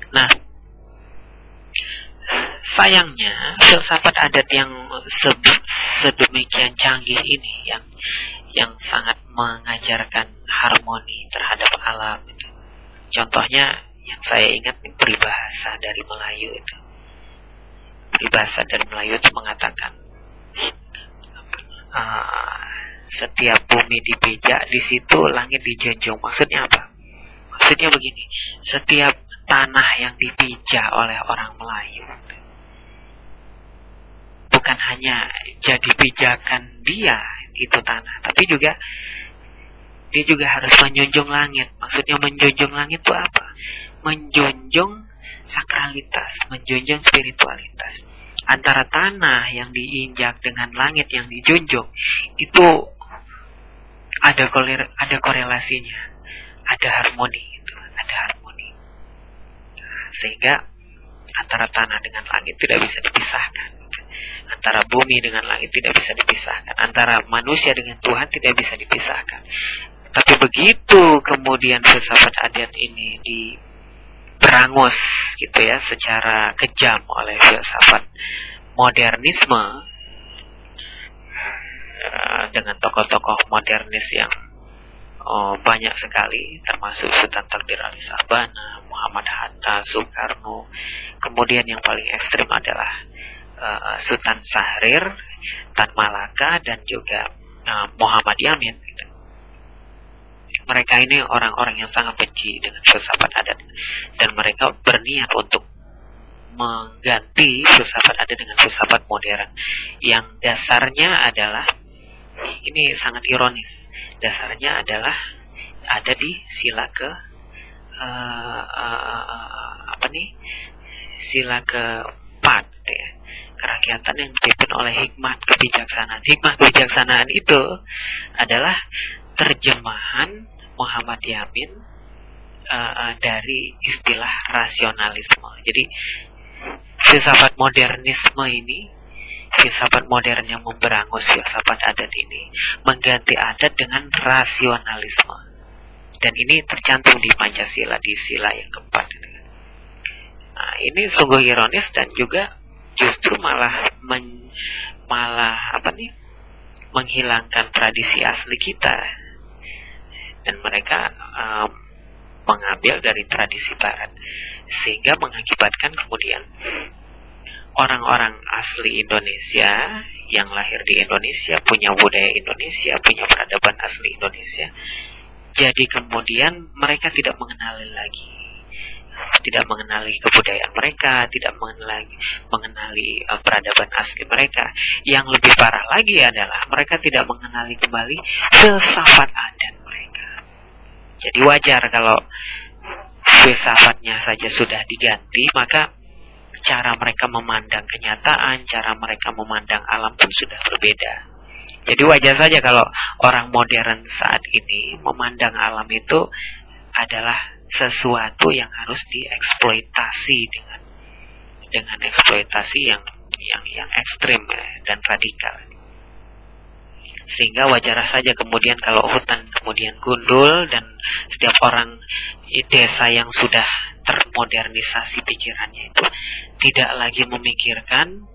Nah, sayangnya filsafat adat yang sedemikian canggih ini, yang sangat mengajarkan harmoni terhadap alam itu. Contohnya yang saya ingat peribahasa dari Melayu itu. Peribahasa dari Melayu itu mengatakan, setiap bumi dipijak, di situ langit dijunjung. Maksudnya apa? Maksudnya begini, setiap tanah yang dipijak oleh orang Melayu bukan hanya jadi pijakan dia itu tanah, tapi juga dia juga harus menjunjung langit. Maksudnya menjunjung langit itu apa? Menjunjung sakralitas, menjunjung spiritualitas. Antara tanah yang diinjak dengan langit yang dijunjung itu ada korelasinya, ada harmoni gitu, ada harmoni. Sehingga antara tanah dengan langit tidak bisa dipisahkan, antara bumi dengan langit tidak bisa dipisahkan, antara manusia dengan Tuhan tidak bisa dipisahkan. Tapi begitu kemudian filsafat adat ini diberangus gitu ya secara kejam oleh filsafat modernisme, dengan tokoh-tokoh modernis yang banyak sekali, termasuk Sultan Takdir Ali Sabana, Muhammad Hatta, Soekarno. Kemudian yang paling ekstrim adalah Sultan Syahrir, Tan Malaka, dan juga Muhammad Yamin gitu. Mereka ini orang-orang yang sangat benci dengan filsafat adat, dan mereka berniat untuk mengganti filsafat adat dengan filsafat modern yang dasarnya adalah, ini sangat ironis, dasarnya adalah ada di sila ke sila keempat ya, kerakyatan yang dipimpin oleh hikmah kebijaksanaan. Hikmah kebijaksanaan itu adalah terjemahan Muhammad Yamin dari istilah rasionalisme. Jadi filsafat modernisme ini, filsafat modern yang memberangus filsafat adat ini, mengganti adat dengan rasionalisme. Dan ini tercantum di Pancasila, di sila yang keempat. Nah, ini sungguh ironis dan juga justru malah menghilangkan tradisi asli kita. Dan mereka mengambil dari tradisi barat, sehingga mengakibatkan kemudian orang-orang asli Indonesia yang lahir di Indonesia, punya budaya Indonesia, punya peradaban asli Indonesia, jadi kemudian mereka tidak mengenali kebudayaan mereka, tidak mengenali peradaban asli mereka. Yang lebih parah lagi adalah mereka tidak mengenali kembali filsafat adat mereka. Jadi wajar kalau filsafatnya saja sudah diganti, maka cara mereka memandang kenyataan, cara mereka memandang alam pun sudah berbeda. Jadi wajar saja kalau orang modern saat ini memandang alam itu adalah sesuatu yang harus dieksploitasi dengan eksploitasi yang ekstrim dan radikal. Sehingga wajar saja kemudian kalau hutan kemudian gundul dan setiap orang desa yang sudah termodernisasi pikirannya itu tidak lagi memikirkan,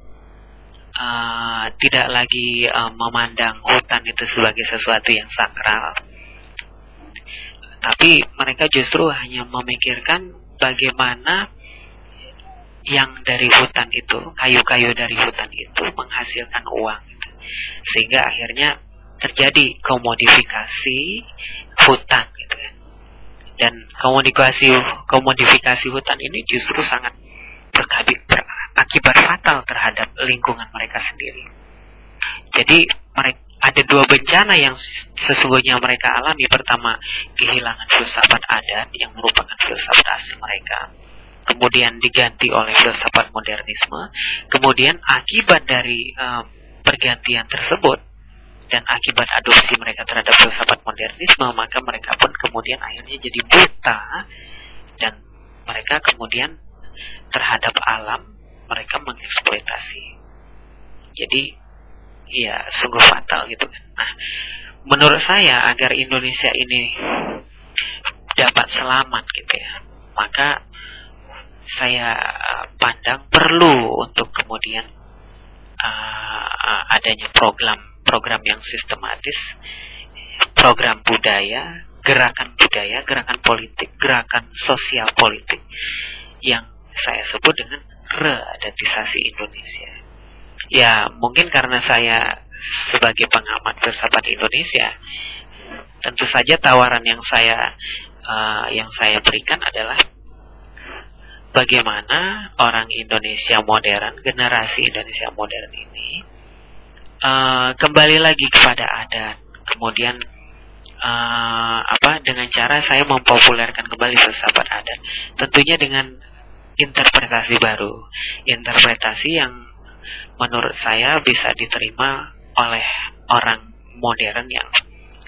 tidak lagi memandang hutan itu sebagai sesuatu yang sakral, tapi mereka justru hanya memikirkan bagaimana yang dari hutan itu, kayu-kayu dari hutan itu menghasilkan uang gitu. Sehingga akhirnya terjadi komodifikasi hutan gitu kan. Dan komodifikasi hutan ini justru sangat berakibat fatal terhadap lingkungan mereka sendiri. Jadi ada dua bencana yang sesungguhnya mereka alami. Pertama, kehilangan filsafat adat yang merupakan filsafat asli mereka, kemudian diganti oleh filsafat modernisme. Kemudian akibat dari pergantian tersebut dan akibat adopsi mereka terhadap filsafat modernisme, maka mereka pun kemudian akhirnya jadi buta, dan mereka kemudian terhadap alam mereka mengeksploitasi. Jadi ya sungguh fatal gitu kan. Nah, menurut saya agar Indonesia ini dapat selamat gitu ya, maka saya pandang perlu untuk kemudian adanya program yang sistematis, program budaya, gerakan politik, gerakan sosial politik yang saya sebut dengan readatisasi Indonesia. Ya, mungkin karena saya sebagai pengamat filsafat Indonesia, tentu saja tawaran yang saya berikan adalah bagaimana orang Indonesia modern, generasi Indonesia modern ini kembali lagi kepada adat, kemudian dengan cara saya mempopulerkan kembali filsafat adat, tentunya dengan interpretasi baru, interpretasi yang menurut saya bisa diterima oleh orang modern yang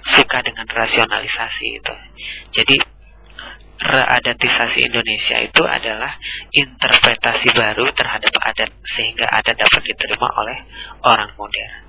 suka dengan rasionalisasi itu. Jadi readatisasi Indonesia itu adalah interpretasi baru terhadap adat, sehingga adat dapat diterima oleh orang modern.